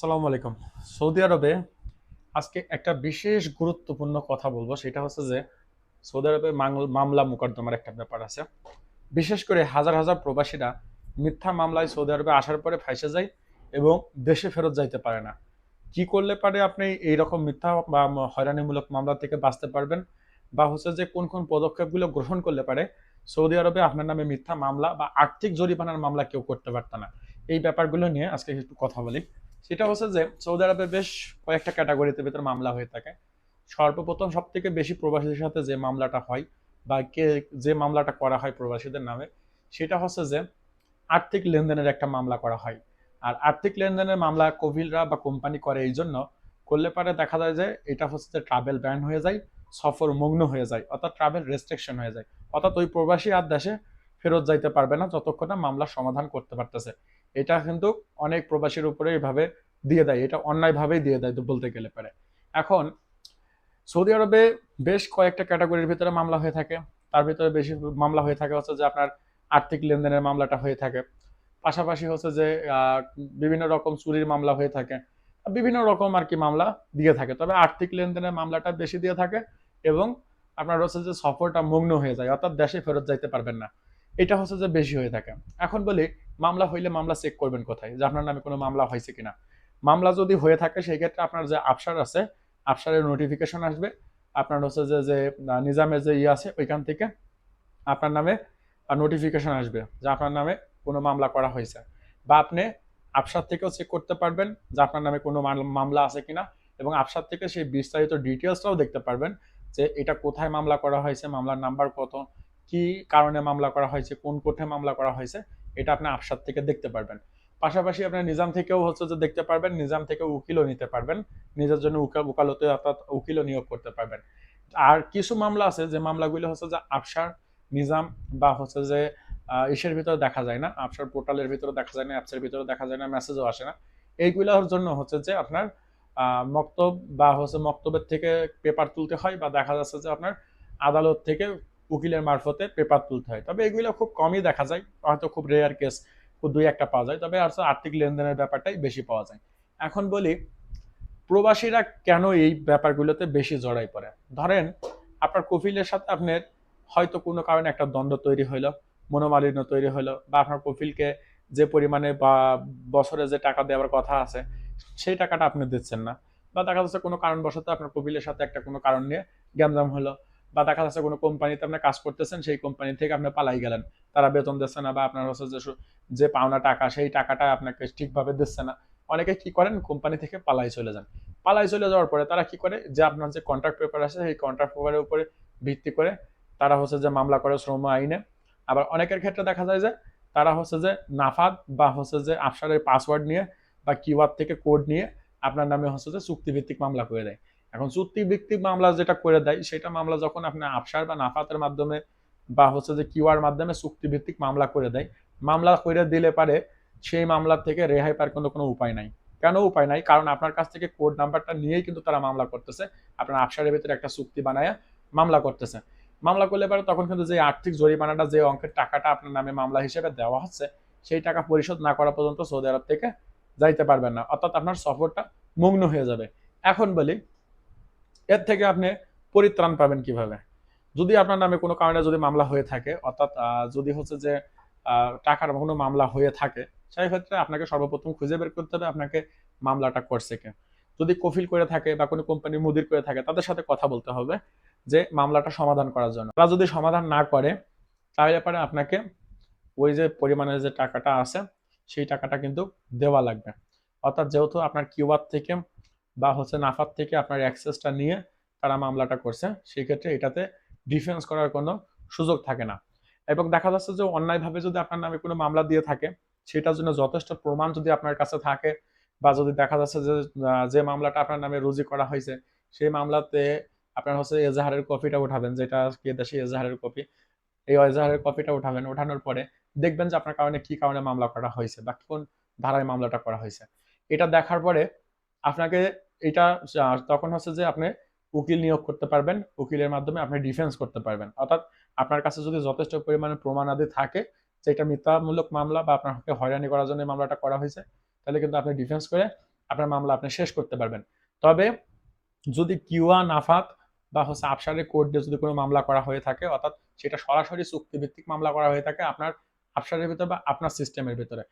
আসসালামু আলাইকুম। সৌদি আরবে আজকে একটা বিশেষ গুরুত্বপূর্ণ কথা বলবো, সেটা হচ্ছে যে সৌদি আরবে মামলা মোকদ্দমার একটা ব্যাপার আছে। বিশেষ করে হাজার হাজার প্রবাসীরা মিথ্যা মামলায় সৌদি আরবে আসার পরে ফাঁসে যায় এবং দেশে ফেরত যাইতে পারে না। কি করলে পারে আপনি এইরকম মিথ্যা বা হয়রানিমূলক মামলা থেকে বাঁচতে পারবেন, বা হচ্ছে যে কোন কোন পদক্ষেপগুলো গ্রহণ করলে পারে সৌদি আরবে আপনার নামে মিথ্যা মামলা বা আর্থিক জরিমানার মামলা কেউ করতে পারত না। এই ব্যাপারগুলো নিয়ে আজকে একটু কথা বলি। সেটা হচ্ছে যে সৌদি আরবে বেশ কয়েকটা ক্যাটাগরিতে ভিতরে মামলা হয়ে থাকে। সর্বপ্রথম সব থেকে বেশি প্রবাসীদের সাথে যে মামলাটা হয় বা যে মামলাটা করা হয় প্রবাসীদের নামে, সেটা হচ্ছে যে আর্থিক লেনদেনের একটা মামলা করা হয়। আর আর্থিক লেনদেনের মামলা কভিলরা বা কোম্পানি করে এই জন্য, করলে পারে দেখা যায় যে এটা হচ্ছে যে ট্রাভেল ব্যান হয়ে যায়, সফর মগ্ন হয়ে যায়, অর্থাৎ ট্রাভেল রেস্ট্রিকশন হয়ে যায়। অর্থাৎ ওই প্রবাসী আর দেশে ফেরত যাইতে পারবে না যতক্ষণ না মামলার সমাধান করতে পারতেছে। এটা কিন্তু অনেক প্রবাসীর উপরে এইভাবে দিয়ে দেয়, এটা অন্যায়ভাবেই দিয়ে দেয় তো বলতে গেলে পারে। এখন সৌদি আরবে বেশ কয়েকটা ক্যাটাগরির ভিতরে মামলা হয়ে থাকে। তার ভিতরে বেশি মামলা হয়ে থাকে হচ্ছে যে আপনার আর্থিক লেনদেনের মামলাটা হয়ে থাকে। পাশাপাশি হচ্ছে যে বিভিন্ন রকম চুরির মামলা হয়ে থাকে। বিভিন্ন রকম আর কি মামলা দিয়ে থাকে, তবে আর্থিক লেনদেনের মামলাটা বেশি দিয়ে থাকে। এবং আপনার হচ্ছে যে সফরটা মগ্ন হয়ে যায়, অর্থাৎ দেশে ফেরত যাইতে পারবেন না, এটা হচ্ছে যে বেশি হয়ে থাকে। এখন বলি, মামলা হইলে মামলা চেক করবেন কোথায়, যে আপনার নামে কোনো মামলা হয়েছে কিনা। মামলা যদি হয়ে থাকে সেই ক্ষেত্রে আপনার যে আফসার আছে, আফসারের নোটিফিকেশন আসবে। আপনার হচ্ছে যে যে নিজামের যে আছে ওইখান থেকে আপনার নামে নোটিফিকেশন আসবে যে আপনার নামে কোনো মামলা করা হয়েছে। বা আপনি আফসার থেকেও চেক করতে পারবেন যে আপনার নামে কোনো মামলা আছে কিনা। এবং আফসার থেকে সেই বিস্তারিত ডিটেলসটাও দেখতে পারবেন যে এটা কোথায় মামলা করা হয়েছে, মামলার নাম্বার কত, কি কারণে মামলা করা হয়েছে, কোন কোর্টে মামলা করা হয়েছে, এটা আপনি আফসার থেকে দেখতে পারবেন। পাশাপাশি আপনি নিজাম থেকেও হচ্ছে যে দেখতে পারবেন, নিজাম থেকে উকিলও নিতে পারবেন, নিজের জন্য উকালতে অর্থাৎ উকিলও নিয়োগ করতে পারবেন। আর কিছু মামলা আছে যে মামলাগুলো হচ্ছে যে আফসার, নিজাম বা হচ্ছে যে ইসের ভিতরে দেখা যায় না, আফসার পোর্টালের ভিতরে দেখা যায় না, অ্যাপসের ভিতরে দেখা যায় না, মেসেজও আসে না। এইগুলোর জন্য হচ্ছে যে আপনার মক্তব বা হচ্ছে মক্তবের থেকে পেপার তুলতে হয়, বা দেখা যাচ্ছে যে আপনার আদালত থেকে উকিলের মারফতে পেপার তুলতে হয়। তবে এগুলো খুব কমই দেখা যায়, হয়তো খুব রেয়ার কেস, খুব দুই একটা পাওয়া যায়। তবে আর আর্থিক লেনদেনের ব্যাপারটাই বেশি পাওয়া যায়। এখন বলি, প্রবাসীরা কেন এই ব্যাপারগুলোতে বেশি জড়াই পড়ে। ধরেন আপনার কফিলের সাথে আপনার হয়তো কোনো কারণে একটা দ্বন্দ্ব তৈরি হইলো, মনোমালিন্য তৈরি হলো, বা আপনার কফিলকে যে পরিমাণে বা বছরে যে টাকা দেওয়ার কথা আছে সেই টাকাটা আপনি দিচ্ছেন না। বা দেখা যাচ্ছে কোনো কারণবশত আপনার কফিলের সাথে একটা কোনো কারণ নিয়ে গ্যাঞ্জাম হলো। বা দেখা যাচ্ছে কোনো কোম্পানিতে আপনি কাজ করতেছেন, সেই কোম্পানি থেকে আপনি পালাই গেলেন, তারা বেতন দিচ্ছে না, বা আপনার হচ্ছে যে যে পাওনা টাকা সেই টাকাটা আপনাকে ঠিকভাবে দিচ্ছে না। অনেকে কি করেন, কোম্পানি থেকে পালাই চলে যান। পালাই চলে যাওয়ার পরে তারা কি করে, যে আপনার যে কন্ট্রাক্ট পেপার আছে সেই কন্ট্রাক্ট পেপারের উপরে ভিত্তি করে তারা হচ্ছে যে মামলা করে শ্রম আইনে। আবার অনেকের ক্ষেত্রে দেখা যায় যে তারা হচ্ছে যে নাফাদ বা হচ্ছে যে আফসারের পাসওয়ার্ড নিয়ে বা কিওয়ার্ড থেকে কোড নিয়ে আপনার নামে হচ্ছে যে চুক্তিভিত্তিক মামলা করে দেয়। এখন চুক্তিভিত্তিক মামলা যেটা করে দেয়, সেটা মামলা যখন আপনি আফসার বা নাফাতের মাধ্যমে বা হচ্ছে যে কিওয়ার মাধ্যমে চুক্তিভিত্তিক মামলা করে দেয়, মামলা করে দিলে পারে সেই মামলা থেকে রেহাই পাওয়ার কোনো উপায় নাই। কেন উপায় নাই? কারণ আপনার কাছ থেকে কোড নাম্বারটা নিয়েই কিন্তু তারা মামলা করতেছে। আপনার আফসারের ভিতরে একটা চুক্তি বানায় মামলা করতেছে। মামলা করলে পারে তখন কিন্তু যে আর্থিক জরিমানাটা, যে অঙ্কের টাকাটা আপনার নামে মামলা হিসেবে দেওয়া হচ্ছে, সেই টাকা পরিশোধ না করা পর্যন্ত সৌদি আরব থেকে যাইতে পারবেন না, অর্থাৎ আপনার সফরটা মগ্ন হয়ে যাবে। এখন বলি, এর থেকে আপনি পরিত্রাণ পাবেন কিভাবে। যদি আপনার নামে কোনো কারণে যদি মামলা হয়ে থাকে, অর্থাৎ যদি হচ্ছে যে টাকার কোনো মামলা হয়ে থাকে, সেই ক্ষেত্রে আপনাকে সর্বপ্রথম খুঁজে বের করতে হবে আপনাকে মামলাটা করছে কে। যদি কফিল করে থাকে বা কোনো কোম্পানির মুদির করে থাকে, তাদের সাথে কথা বলতে হবে যে মামলাটা সমাধান করার জন্য। তারা যদি সমাধান না করে, তাহলে পরে আপনাকে ওই যে পরিমাণের যে টাকাটা আছে সেই টাকাটা কিন্তু দেওয়া লাগবে। অর্থাৎ যেহেতু আপনার কিউআর থেকে বা হচ্ছে নাফাত থেকে আপনার অ্যাক্সেসটা নিয়ে তারা মামলাটা করছে, সেই ক্ষেত্রে এটাতে ডিফেন্স করার কোনো সুযোগ থাকে না। এবং দেখা যাচ্ছে যে অন্যায়ভাবে যদি আপনার নামে কোনো মামলা দিয়ে থাকে, সেটার জন্য যথেষ্ট প্রমাণ যদি আপনার কাছে থাকে, বা যদি দেখা যাচ্ছে যে যে মামলাটা আপনার নামে রুজু করা হয়েছে সেই মামলাতে আপনার হচ্ছে এজাহারের কপিটা উঠাবেন, যেটা কি দেশে এজাহারের কপি, এই এজাহারের কপিটা উঠাবেন। উঠানোর পরে দেখবেন যে আপনার কারণে কি কারণে মামলা করা হয়েছে বা কোন ধারায় মামলাটা করা হয়েছে। এটা দেখার পরে আপনাকে এটা তখন হচ্ছে যে আপনি উকিল নিয়োগ করতে পারবেন, উকিলের মাধ্যমে আপনি ডিফেন্স করতে পারবেন। অর্থাৎ আপনার কাছে যদি যথেষ্ট পরিমাণে প্রমাণাদি থাকে যে এটা মিথ্যামূলক মামলা বা আপনাকে হয়রানি করার জন্য মামলাটা করা হয়েছে, তাহলে কিন্তু আপনি ডিফেন্স করে আপনার মামলা আপনি শেষ করতে পারবেন। তবে যদি কিউয়া নাফাত বা আফসারের কোর্ট দিয়ে যদি কোনো মামলা করা হয়ে থাকে, অর্থাৎ সেটা সরাসরি চুক্তিভিত্তিক মামলা করা হয়ে থাকে আপনার আফসারের ভিতরে বা আপনার সিস্টেমের ভিতরে,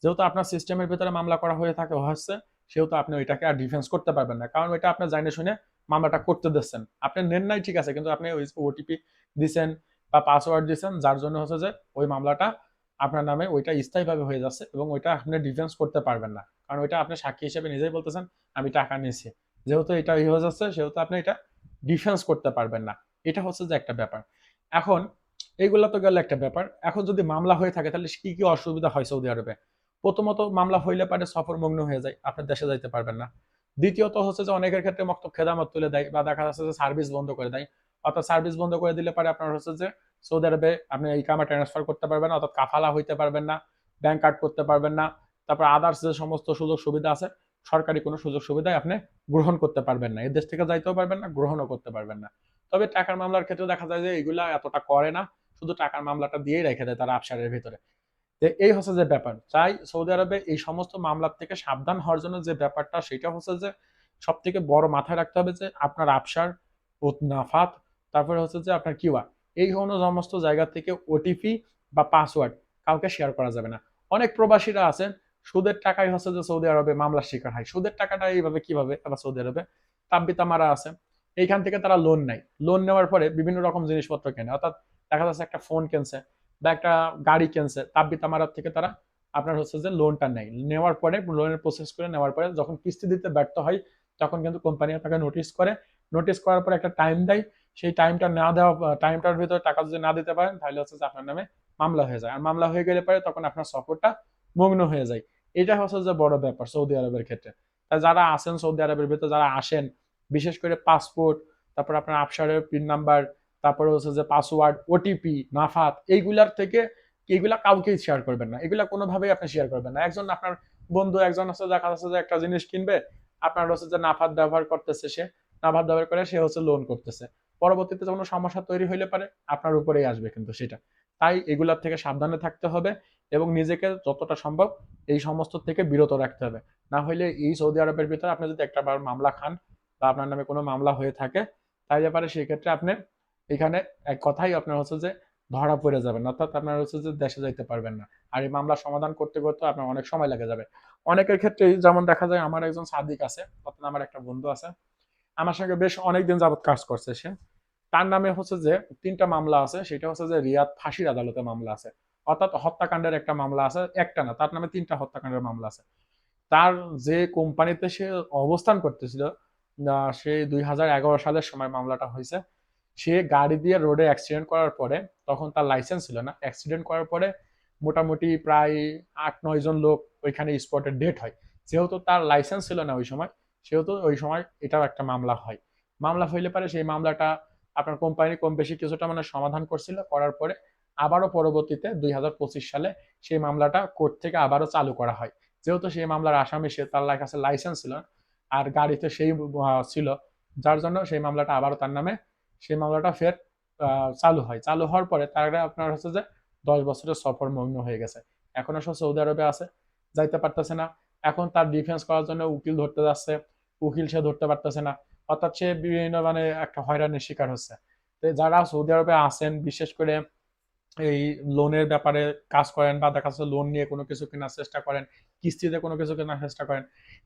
যেহেতু আপনার সিস্টেমের ভিতরে মামলা করা হয়ে থাকে হচ্ছে, সেহেতু আপনি ওইটাকে আর ডিফেন্স করতে পারবেন না, কারণ ওইটা আপনি জানে শুনে মামলাটা করতে দিচ্ছেন। আপনি নেন নাই ঠিক আছে, কিন্তু আপনি ওই ওটিপি দিচ্ছেন বা পাসওয়ার্ড দিচ্ছেন, যার জন্য হচ্ছে যে ওই মামলাটা আপনার নামে ওইটা স্থায়ীভাবে হয়ে যাচ্ছে এবং ওইটা আপনি ডিফেন্স করতে পারবেন না, কারণ ওইটা আপনি সাক্ষী হিসেবে নিজেই বলতেছেন আমি টাকা নিয়েছি। যেহেতু এটা হয়ে যাচ্ছে সেহেতু আপনি এটা ডিফেন্স করতে পারবেন না। এটা হচ্ছে যে একটা ব্যাপার। এখন এইগুলা তো গেল একটা ব্যাপার। এখন যদি মামলা হয়ে থাকে তাহলে কি কি অসুবিধা হয় সৌদি আরবে? প্রথমত মামলা হইলে পারে সফর মগ্ন হয়ে যায়, আপনার দেশে যাইতে পারবেন না। দ্বিতীয়ত হচ্ছে যে অনেকের ক্ষেত্রে মক্তব খেদামত তুলে দেয় বা দেখা যাচ্ছে যে সার্ভিস বন্ধ করে দেয়। অর্থাৎ সার্ভিস বন্ধ করে দিলে পারে আপনার হচ্ছে যে সৌদি আরবে আপনি ইকামা ট্রান্সফার করতে পারবেন না, অর্থাৎ কাফালা হইতে পারবেন না, ব্যাংক কার্ড করতে পারবেন না। তারপর আদার্স যে সমস্ত সুযোগ সুবিধা আছে, সরকারি কোনো সুযোগ সুবিধাই আপনি গ্রহণ করতে পারবেন না। এই দেশ থেকে যাইতেও পারবেন না, গ্রহণও করতে পারবেন না। তবে টাকার মামলার ক্ষেত্রে দেখা যায় যে এগুলা এতটা করে না, শুধু টাকার মামলাটা দিয়েই রেখে দেয় তারা আবসারের ভিতরে। তো এই হচ্ছে যে ব্যাপার। তাই সৌদি আরবে এই সমস্ত মামলার থেকে সাবধান হওয়ার জন্য যে ব্যাপারটা সেটা হচ্ছে যে সব থেকে বড় মাথায় রাখতে হবে যে আপনার আবসার ও নাফাত, তারপরে হচ্ছে যে আপনার কিউআর, এই সমস্ত জায়গা থেকে ওটিপি বা পাসওয়ার্ড কাউকে শেয়ার করা যাবে না। অনেক প্রবাসীরা আছেন সুদের টাকায় হচ্ছে যে সৌদি আরবে মামলার শিকার হয়। সুদের টাকাটা এইভাবে কিভাবে আবার সৌদি আরবে তাব্বিতা মারা আছে, এইখান থেকে তারা লোন নেয়, লোন নেওয়ার পরে বিভিন্ন রকম জিনিসপত্র কেনে, অর্থাৎ দেখা যাচ্ছে একটা ফোন কিনছে বা একটা গাড়ি কিনছে, তাব্বিতা মারার থেকে তারা আপনার হচ্ছে যে লোনটা নেয়, নেওয়ার পরে লোনের প্রসেস করে নেওয়ার পরে যখন কিস্তি দিতে ব্যর্থ হয় তখন কিন্তু কোম্পানি আপনাকে নোটিশ করে, নোটিশ করার পরে একটা টাইম দেয়, সেই টাইমটা না দেওয়া টাইমটার ভিতরে টাকা যদি না দিতে পারেন তাহলে হচ্ছে যে আপনার নামে মামলা হয়ে যায়, আর মামলা হয়ে গেলে পরে তখন আপনার সফরটা মগ্ন হয়ে যায়। এটা হচ্ছে যে বড় ব্যাপার সৌদি আরবের ক্ষেত্রে। তাই যারা আসেন সৌদি আরবের ভিতরে, যারা আসেন, বিশেষ করে পাসপোর্ট, তারপর আপনার আফসারের পিন নাম্বার, তারপরে হচ্ছে যে পাসওয়ার্ড, ওটিপি, নাফাত, এইগুলার থেকে এইগুলা কাউকেই শেয়ার করবেন না, এগুলা কোনোভাবেই আপনি শেয়ার করবেন না। একজন আপনার বন্ধু একজন হচ্ছে দেখা যাচ্ছে যে একটা জিনিস কিনবে, আপনার হচ্ছে যে নাফাত ব্যবহার করতেছে, সে নাফাত ব্যবহার করে সে হচ্ছে লোন করতেছে, পরবর্তীতে কোনো সমস্যা তৈরি হইলে পারে আপনার উপরেই আসবে কিন্তু সেটা। তাই এগুলার থেকে সাবধানে থাকতে হবে এবং নিজেকে যতটা সম্ভব এই সমস্ত থেকে বিরত রাখতে হবে। না হইলে এই সৌদি আরবের ভিতরে আপনি যদি একটা বার মামলা খান বা আপনার নামে কোনো মামলা হয়ে থাকে, তাই ব্যাপারে সেই ক্ষেত্রে আপনি এখানে এক কথাই আপনার হচ্ছে যে ধরা পড়ে যাবেন, অর্থাৎ আপনার হচ্ছে যে দেশে যাইতে পারবেন না। আর এই মামলা সমাধান করতে করতে আপনার অনেক সময় লেগে যাবে। অনেকের ক্ষেত্রেই যেমন দেখা যায়, আমার একজন সাদিক আছে, অর্থাৎ আমার একটা বন্ধু আছে, আমার সঙ্গে বেশ অনেকদিন যাবত কাজ করছে সে। তার নামে হচ্ছে যে ৩টা মামলা আছে, সেটা হচ্ছে যে রিয়াদ ফাঁসির আদালতে মামলা আছে, অর্থাৎ হত্যাকাণ্ডের একটা মামলা আছে, একটা না তার নামে ৩টা হত্যাকাণ্ডের মামলা আছে। তার যে কোম্পানিতে সে অবস্থান করতেছিল, সে ২০১১ সালের সময় মামলাটা হয়েছে। সে গাড়ি দিয়ে রোডে অ্যাক্সিডেন্ট করার পরে, তখন তার লাইসেন্স ছিল না, অ্যাক্সিডেন্ট করার পরে মোটামুটি প্রায় ৮-৯ জন লোক ওইখানে স্পটে ডেট হয়। যেহেতু তার লাইসেন্স ছিল না ওই সময়, সেহেতু ওই সময় এটাও একটা মামলা হয়। মামলা হইলে পারে সেই মামলাটা আপনার কোম্পানি কম বেশি কিছুটা মানে সমাধান করছিল, করার পরে আবারও পরবর্তীতে ২০২৫ সালে সেই মামলাটা কোর্ট থেকে আবারও চালু করা হয়। যেহেতু সেই মামলার আসামি সে, তার কাছে লাইসেন্স ছিল না আর গাড়িতে সেই ছিল, যার জন্য সেই মামলাটা আবারও তার নামে, সেই মামলাটা ফের চালু হয়। চালু হওয়ার পরে তার আপনার হচ্ছে যে ১০ বছরের সফর মগ্ন হয়ে গেছে। এখনো সে সৌদি আরবে আছে, যাইতে পারতেছে না। এখন তার ডিফেন্স করার জন্য উকিল ধরতে যাচ্ছে, উকিল সে ধরতে পারতেছে না, অর্থাৎ সে বিভিন্ন মানে একটা হয়রানির শিকার হচ্ছে। তো যারা সৌদি আরবে আছেন, বিশেষ করে এই লোনের ব্যাপারে কাজ করেন বা দেখা যাচ্ছে লোন নিয়ে কোনো কিছু কেনার চেষ্টা করেন, কিস্তিতে কোনো কিছু কেনার চেষ্টা করেন,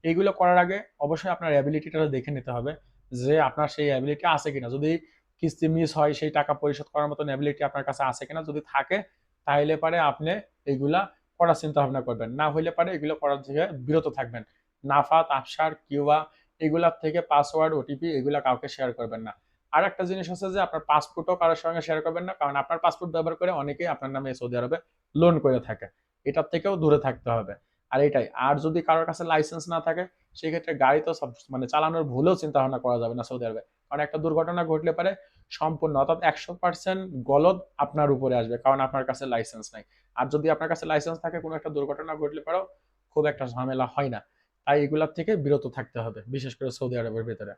এইগুলো করার আগে অবশ্যই আপনার অ্যাবিলিটিটা দেখে নিতে হবে যে আপনার সেই অ্যাবিলিটি আছে কিনা। যদি কিস্তি মিস হয়, সেই টাকা পরিশোধ করার মতন অ্যাবিলিটি আপনার কাছে আছে কিনা, যদি থাকে তাহলে পারে আপনি এইগুলা করার চিন্তা ভাবনা করবেন, না হইলে পারে এগুলো করার থেকে বিরত থাকবেন। নাফাত, আফসার, কিউবা, এগুলার থেকে পাসওয়ার্ড, ওটিপি এগুলা কাউকে শেয়ার করবেন না। আর একটা জিনিস হচ্ছে যে আপনার পাসপোর্টও কারোর সঙ্গে শেয়ার করবেন না, কারণ আপনার পাসপোর্ট ব্যবহার করে অনেকেই আপনার নামে সৌদি আরবে লোন করে থাকে। এটার থেকেও দূরে থাকতে হবে। আর এটাই, আর যদি কারোর কাছে লাইসেন্স না থাকে সেক্ষেত্রে গাড়ি তো সব মানে চালানোর ভুলেও চিন্তা ভাবনা করা যাবে না সৌদি আরবে, কারণ একটা দুর্ঘটনা ঘটলে পারে সম্পূর্ণ অর্থাৎ ১০০% গলদ আপনার উপরে আসবে, কারণ আপনার কাছে লাইসেন্স নাই। আর যদি আপনার কাছে লাইসেন্স থাকে, কোনো একটা দুর্ঘটনা ঘটলে পারেও খুব একটা ঝামেলা হয় না। তাই এগুলার থেকে বিরত থাকতে হবে, বিশেষ করে সৌদি আরবের ভেতরে।